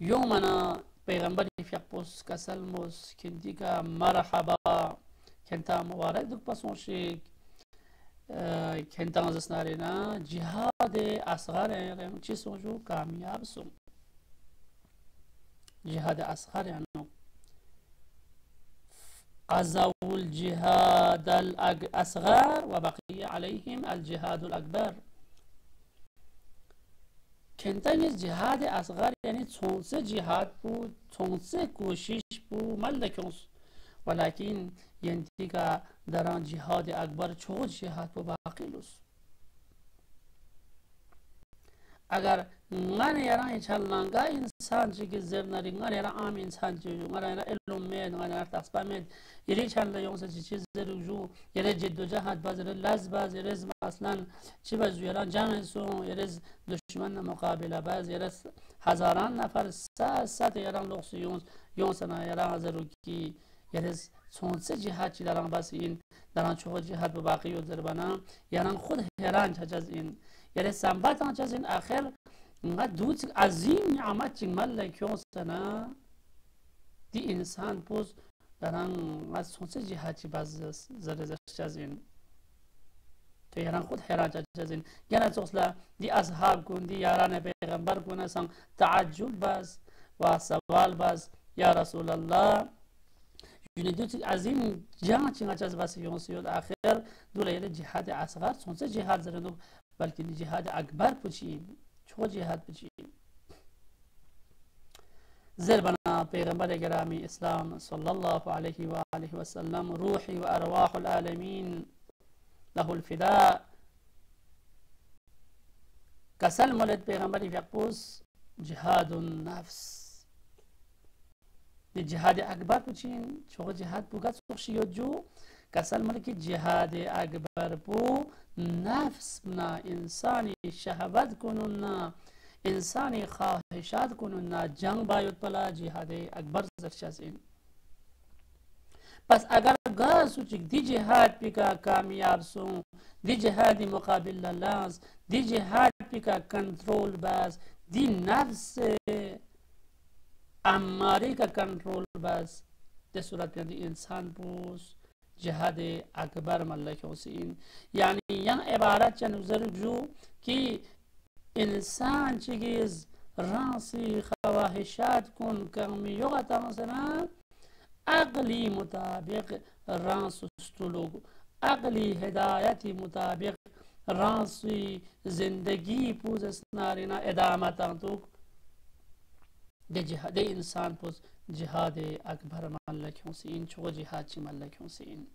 يومنا پیغمبر فیقوس کسلموس کنتیکا مرحبا کنتا مبارک دک پسونشی کنتا زسنارینا جهاد اصغر یعنی چی سوجو کامیاب سو جهاد اصغر یعنی قضوا الجهاد الأصغر وبقي عليهم الجهاد الأكبر کنتنیز جهاد اصغر یعنی چونسه جهاد بود چونسه کوشش بود ملکونس ولكن ینتیگا دران جهاد اکبر چو جهاد بود باقی لوس اگر من یران چلنگا انسان چیزی زر نری من یران عام انسان چیزی من یران علم مید من یران تصبح مید یری چند یونس چیز زرجو یری جد و جهاد باز یری لز باز یری مثلا چی باز یران جنگ سو یری دشمن مقابله باز یری هزاران نفر سات یران لخص یونس نه یران زروکی یری چونسه جهاد چی دران باز این دران چه جهاد با باقی و زربنا یران خود حیران چجز این یعنی سنبات آنچه این آخر ما دوت عظیم نعمت ملکیون سنا دی انسان پوز دران ما سونسه جهاتی باز زرزش این تو یاران خود حیران جزین یعنی توصلا دی اصحاب کن دی یاران پیغمبر کن سان تعجب باز و سوال باز یا رسول الله یعنی دوت عظیم جهان چی نجاز باز یونسیود آخر دوله یه جهاد اصغر سونسه جهاد زرندو بلکه جهاد اکبر بچیم چه جهاد بچیم زر بنا پیغمبر گرامی اسلام صلی الله علیه و آله و سلم روحی و ارواح العالمین له الفداء کسل مولد پیغمبر فیقوس جهاد النفس جهاد اکبر بچیم چه جهاد بگذار سوشیود جو کسل مولد جهاد اکبر بو نفس نا انسانی شهوت کنون نا انسانی خواهشات کنون نا جنگ باید پلا جهاد اکبر زرشاز این پس اگر گاسو چک دی جهاد پیکا کامیاب سون دی جهاد مقابل للاز دی جهاد پیکا کنترول باز دی نفس اماری کا کنترول باز دی صورت دی انسان بوز جهاد اکبر ملک حسین یعنی یان عبارت چند زرجو کی انسان چیز رانسی خواهشات کن کمی یوغتا مثلا عقلی مطابق رانس استلوگ عقلی هدایتی مطابق رانسی زندگی پوز اسنارینا ادامتان تو ده انسان پوز جهاد اکبر ملک حسین چو جهاد چی ملک حسین